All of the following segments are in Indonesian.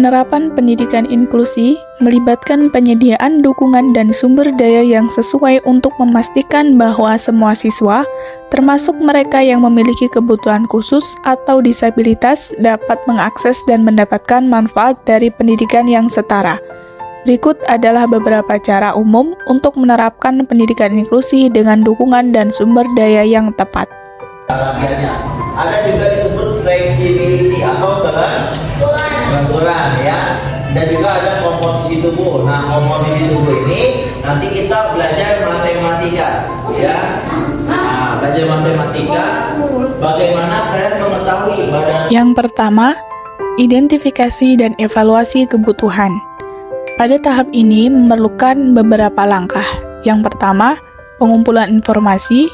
Penerapan pendidikan inklusi melibatkan penyediaan dukungan dan sumber daya yang sesuai untuk memastikan bahwa semua siswa, termasuk mereka yang memiliki kebutuhan khusus atau disabilitas, dapat mengakses dan mendapatkan manfaat dari pendidikan yang setara. Berikut adalah beberapa cara umum untuk menerapkan pendidikan inklusi dengan dukungan dan sumber daya yang tepat. Ada juga disebut flexibility atau benturan ya, dan juga ada komposisi tubuh. Nah, komposisi tubuh ini nanti kita belajar matematika ya. Nah, belajar matematika, bagaimana kalian mengetahui badan. Yang pertama, identifikasi dan evaluasi kebutuhan. Pada tahap ini memerlukan beberapa langkah. Yang pertama, pengumpulan informasi.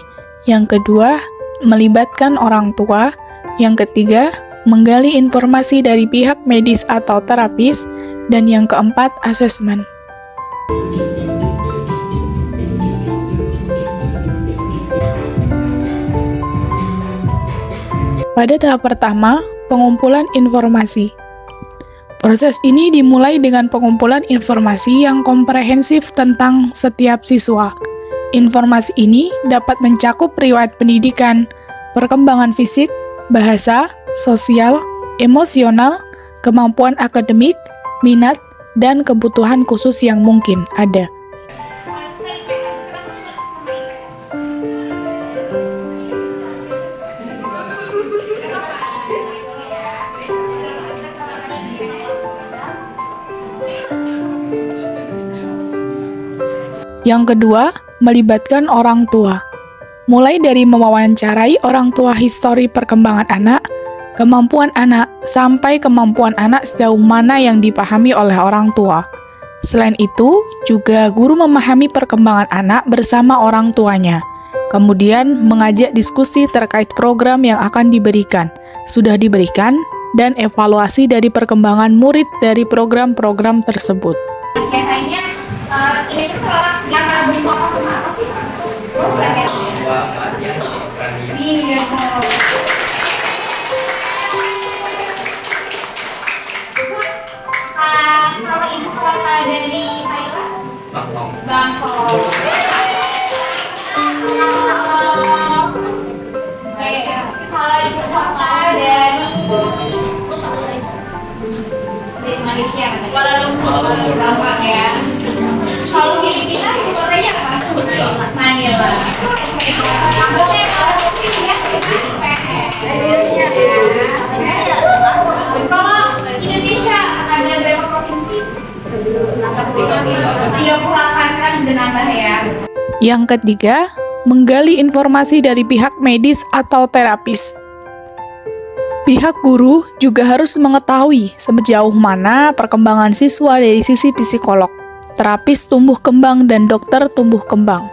Yang kedua, melibatkan orang tua. Yang ketiga, menggali informasi dari pihak medis atau terapis. Dan yang keempat, asesmen. Pada tahap pertama, pengumpulan informasi. Proses ini dimulai dengan pengumpulan informasi yang komprehensif tentang setiap siswa. Informasi ini dapat mencakup riwayat pendidikan, perkembangan fisik, bahasa, sosial, emosional, kemampuan akademik, minat, dan kebutuhan khusus yang mungkin ada. Yang kedua, melibatkan orang tua. Mulai dari mewawancarai orang tua histori perkembangan anak, kemampuan anak, sampai kemampuan anak sejauh mana yang dipahami oleh orang tua. Selain itu, juga guru memahami perkembangan anak bersama orang tuanya. Kemudian, mengajak diskusi terkait program yang akan diberikan, sudah diberikan, dan evaluasi dari perkembangan murid dari program-program tersebut. Biasanya, ini tuh kalau yang pernah beli apa sama apa sih? Iya. Kalau ibu kota dari Thailand? Bangkok. Kalau ibu kota dari Malaysia, Kuala Lumpur, Bangkok ya. Kalau Filipina, ibu kotanya apa? Manila. Kampungnya kalau ya, kalau Indonesia ada berapa provinsi? 38 kan udah nambah ya. Yang ketiga, menggali informasi dari pihak medis atau terapis. Pihak guru juga harus mengetahui sejauh mana perkembangan siswa dari sisi psikolog, terapis tumbuh kembang, dan dokter tumbuh kembang.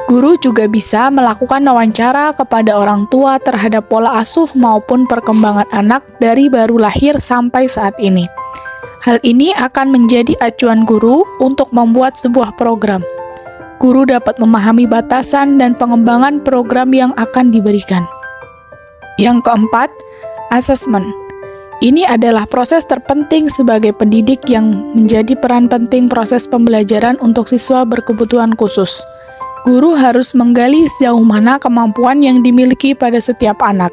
Guru juga bisa melakukan wawancara kepada orang tua terhadap pola asuh maupun perkembangan anak dari baru lahir sampai saat ini. Hal ini akan menjadi acuan guru untuk membuat sebuah program. Guru dapat memahami batasan dan pengembangan program yang akan diberikan. Yang keempat, asesmen. Ini adalah proses terpenting sebagai pendidik yang menjadi peran penting proses pembelajaran untuk siswa berkebutuhan khusus. Guru harus menggali sejauh mana kemampuan yang dimiliki pada setiap anak.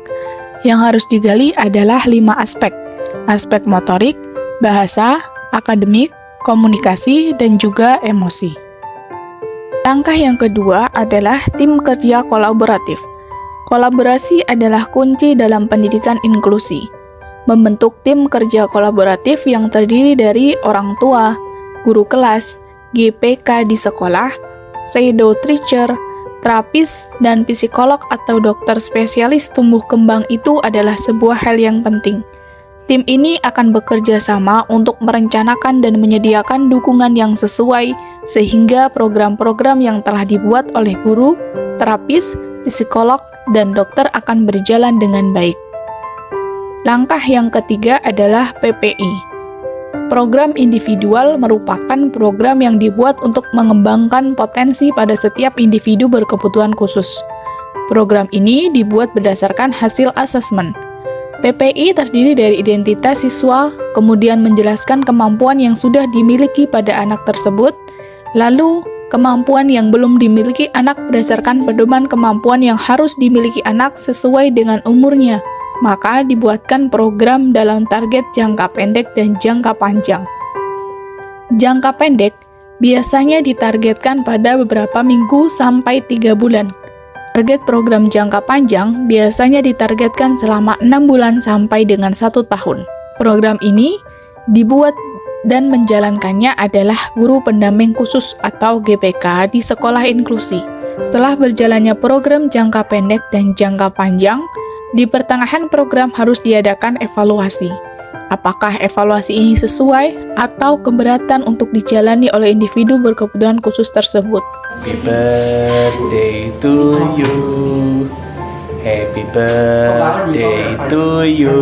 Yang harus digali adalah 5 aspek. Aspek motorik, bahasa, akademik, komunikasi, dan juga emosi. Langkah yang kedua adalah tim kerja kolaboratif. Kolaborasi adalah kunci dalam pendidikan inklusi. Membentuk tim kerja kolaboratif yang terdiri dari orang tua, guru kelas, GPK di sekolah, shadow teacher, terapis, dan psikolog atau dokter spesialis tumbuh kembang itu adalah sebuah hal yang penting. Tim ini akan bekerja sama untuk merencanakan dan menyediakan dukungan yang sesuai sehingga program-program yang telah dibuat oleh guru, terapis, psikolog, dan dokter akan berjalan dengan baik. Langkah yang ketiga adalah PPI. Program individual merupakan program yang dibuat untuk mengembangkan potensi pada setiap individu berkebutuhan khusus. Program ini dibuat berdasarkan hasil asesmen. PPI terdiri dari identitas siswa, kemudian menjelaskan kemampuan yang sudah dimiliki pada anak tersebut, lalu kemampuan yang belum dimiliki anak berdasarkan pedoman kemampuan yang harus dimiliki anak sesuai dengan umurnya. Maka dibuatkan program dalam target jangka pendek dan jangka panjang. Jangka pendek biasanya ditargetkan pada beberapa minggu sampai 3 bulan. Target program jangka panjang biasanya ditargetkan selama 6 bulan sampai dengan 1 tahun. Program ini dibuat dan menjalankannya adalah guru pendamping khusus atau GPK di sekolah inklusi. Setelah berjalannya program jangka pendek dan jangka panjang, di pertengahan program harus diadakan evaluasi. Apakah evaluasi ini sesuai atau keberatan untuk dijalani oleh individu berkebutuhan khusus tersebut. Happy birthday to you. Happy birthday to you.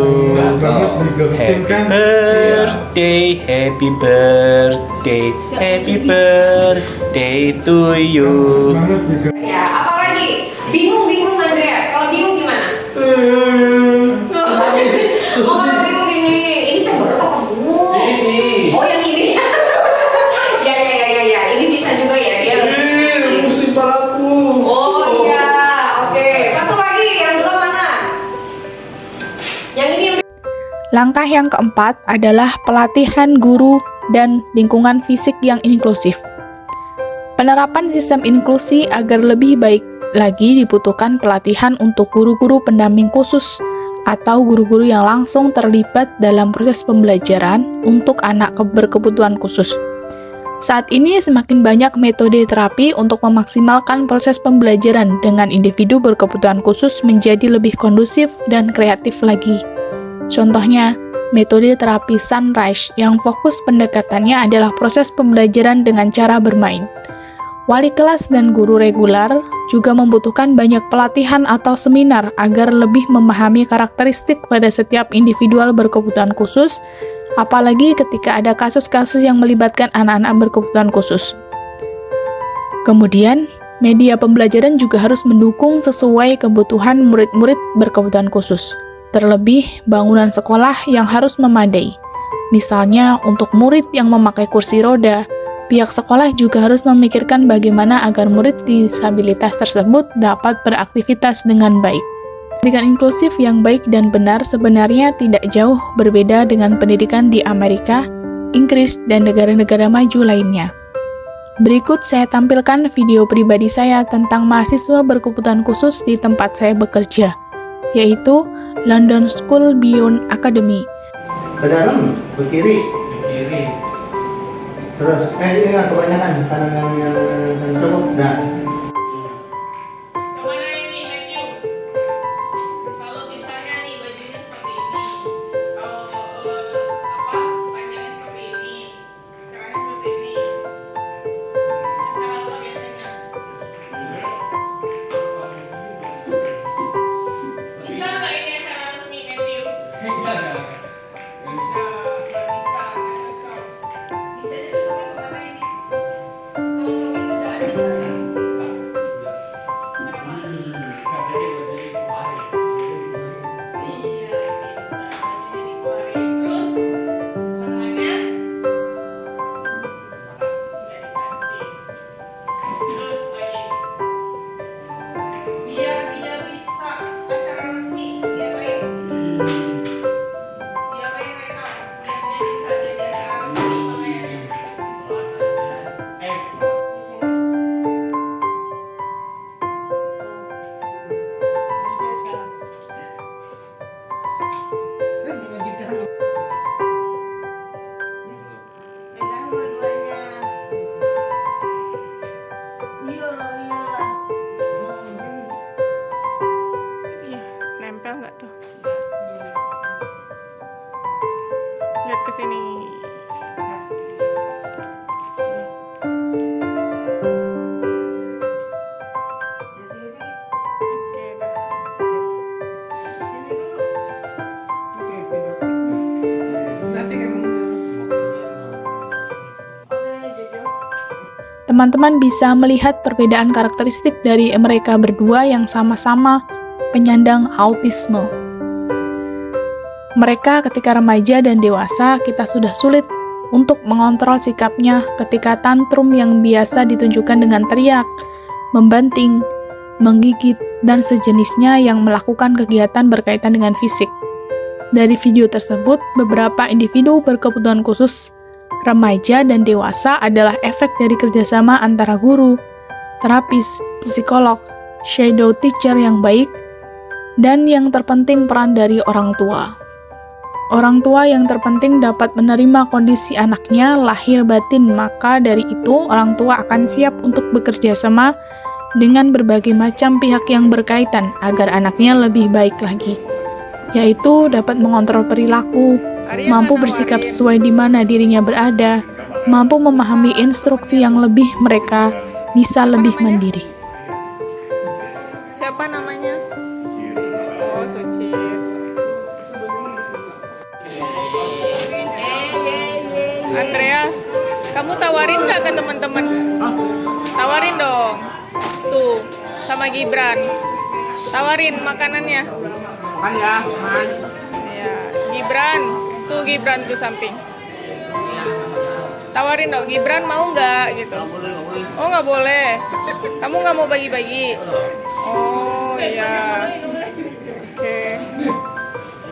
Happy birthday, happy birthday, happy birthday to you. Ya, apa lagi? Bingung Andreas. Kalau bingung gimana? Oh, kalau bingung gini. Ini coba apa kamu? Ini. Oh, yang ini. Ya. Ini bisa juga ya dia. Pusing kepalaku. Oh iya, oke. Satu lagi yang belum mana? Yang ini udah. Langkah yang keempat adalah pelatihan guru dan lingkungan fisik yang inklusif. Penerapan sistem inklusi agar lebih baik lagi dibutuhkan pelatihan untuk guru-guru pendamping khusus atau guru-guru yang langsung terlibat dalam proses pembelajaran untuk anak berkebutuhan khusus. Saat ini semakin banyak metode terapi untuk memaksimalkan proses pembelajaran dengan individu berkebutuhan khusus menjadi lebih kondusif dan kreatif lagi. Contohnya, metode terapi Sunrise yang fokus pendekatannya adalah proses pembelajaran dengan cara bermain. Wali kelas dan guru reguler juga membutuhkan banyak pelatihan atau seminar agar lebih memahami karakteristik pada setiap individual berkebutuhan khusus, apalagi ketika ada kasus-kasus yang melibatkan anak-anak berkebutuhan khusus. Kemudian, media pembelajaran juga harus mendukung sesuai kebutuhan murid-murid berkebutuhan khusus. Terlebih, bangunan sekolah yang harus memadai. Misalnya, untuk murid yang memakai kursi roda, pihak sekolah juga harus memikirkan bagaimana agar murid disabilitas tersebut dapat beraktivitas dengan baik. Pendidikan inklusif yang baik dan benar sebenarnya tidak jauh berbeda dengan pendidikan di Amerika, Inggris, dan negara-negara maju lainnya. Berikut saya tampilkan video pribadi saya tentang mahasiswa berkebutuhan khusus di tempat saya bekerja, yaitu London School Beyond Academy. Ke dalam, ke kiri. Terus, ini kebanyakan kanan yang cukup. Nah, Kemana ini, Matthew? Kalau misalnya nih bajunya seperti ini, kalau panjangnya seperti ini, caranya seperti ini. Salah apa biasanya? Bisa nggak ini acara resmi, Matthew? Bisa. Bisa itu sampai kemana ini? Kalau Tommy sudah ada di sana. Pegang dua-duanya. Iyalah. Nempel nggak tuh? Lihat ke sini. Sini dulu. Oke, Jojo. Teman-teman bisa melihat perbedaan karakteristik dari mereka berdua yang sama-sama penyandang autisme. Mereka ketika remaja dan dewasa, kita sudah sulit untuk mengontrol sikapnya ketika tantrum yang biasa ditunjukkan dengan teriak, membanting, menggigit, dan sejenisnya yang melakukan kegiatan berkaitan dengan fisik. Dari video tersebut, beberapa individu berkebutuhan khusus, remaja dan dewasa adalah efek dari kerjasama antara guru, terapis, psikolog, shadow teacher yang baik, dan yang terpenting peran dari orang tua. Orang tua yang terpenting dapat menerima kondisi anaknya lahir batin, maka dari itu orang tua akan siap untuk bekerja sama dengan berbagai macam pihak yang berkaitan agar anaknya lebih baik lagi, yaitu dapat mengontrol perilaku, mampu bersikap sesuai di mana dirinya berada, mampu memahami instruksi yang lebih mereka bisa lebih mandiri. Siapa namanya? Oh, Suci. Andreas, kamu tawarin nggak ke teman-teman? Tawarin dong. Tuh, sama Gibran. Tawarin makanannya. Makan ya, makan. Ya, Gibran. Tuh Gibran tuh samping. Tawarin dong, Gibran mau nggak gitu? Oh nggak boleh. Kamu nggak mau bagi-bagi? Oh iya.